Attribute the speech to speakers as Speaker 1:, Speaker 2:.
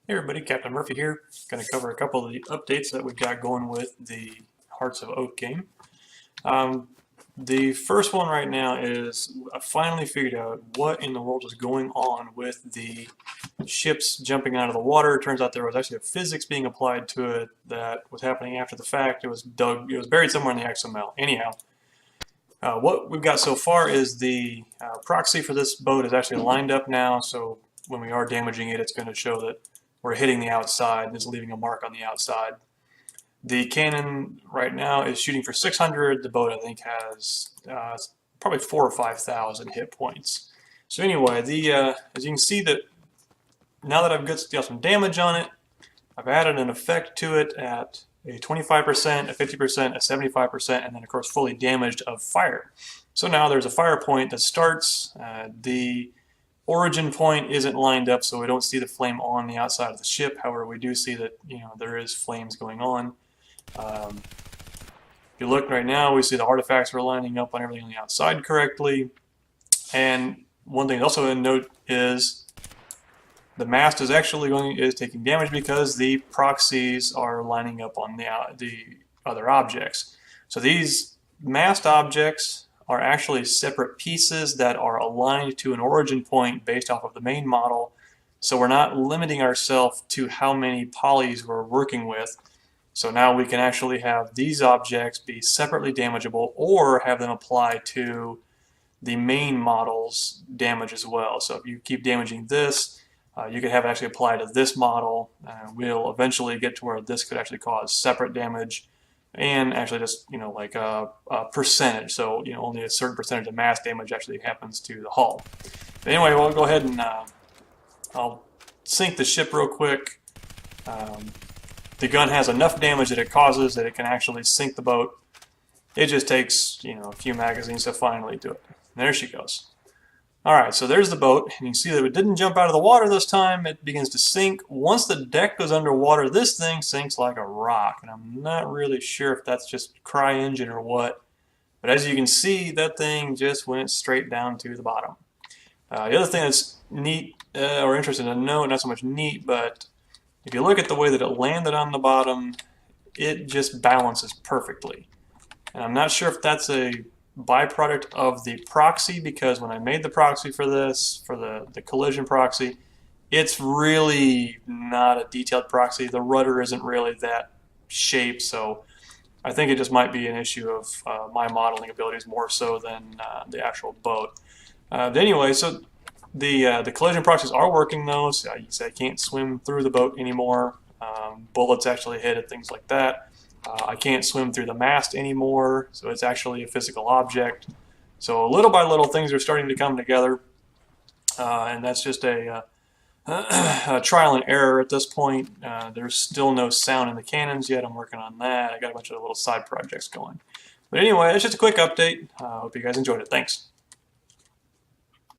Speaker 1: Hey everybody, Captain Murphy here. Going to cover a couple of the updates that we've got going with the Hearts of Oak game. The first one right now is I finally figured out what in the world is going on with the ships jumping out of the water. It turns out there was actually a physics being applied to it that was happening after the fact. It was buried somewhere in the XML. Anyhow, what we've got so far is the proxy for this boat is actually lined up now, so when we are damaging it, it's going to show that we're hitting the outside, it's leaving a mark on the outside. The cannon right now is shooting for 600. The boat, I think, has probably 4,000 or 5,000 hit points. So anyway, as you can see, that now that I've got some damage on it, I've added an effect to it at a 25%, a 50%, a 75%, and then of course fully damaged of fire. So now there's a fire point that starts. The origin point isn't lined up, so we don't see the flame on the outside of the ship. However, we do see that there is flames going on. If you look right now, we see the artifacts are lining up on everything on the outside correctly. And one thing also to note is the mast is actually taking damage because the proxies are lining up on the other objects. So these mast objects are actually separate pieces that are aligned to an origin point based off of the main model. So we're not limiting ourselves to how many polys we're working with. So now we can actually have these objects be separately damageable or have them apply to the main model's damage as well. So if you keep damaging this, you could have it actually apply to this model. We'll eventually get to where this could actually cause separate damage and actually just, like a percentage. So, only a certain percentage of mass damage actually happens to the hull. But anyway, we'll go ahead and I'll sink the ship real quick. The gun has enough damage that it causes that it can actually sink the boat. It just takes, a few magazines to finally do it. And there she goes. Alright, so there's the boat, and you can see that it didn't jump out of the water this time. It begins to sink. Once the deck goes underwater, this thing sinks like a rock, and I'm not really sure if that's just CryEngine or what. But as you can see, that thing just went straight down to the bottom. The other thing that's neat or interesting to note, not so much neat, but if you look at the way that it landed on the bottom, it just balances perfectly. And I'm not sure if that's a byproduct of the proxy, because when I made the proxy for this, for the collision proxy, it's really not a detailed proxy. The rudder isn't really that shape, so I think it just might be an issue of my modeling abilities more so than the actual boat. But anyway, so the collision proxies are working though, so I can't swim through the boat anymore. Bullets actually hit it, things like that. I can't swim through the mast anymore, so it's actually a physical object. So little by little, things are starting to come together, and that's just a trial and error at this point. There's still no sound in the cannons yet. I'm working on that. I got a bunch of little side projects going. But anyway, it's just a quick update. Hope you guys enjoyed it. Thanks.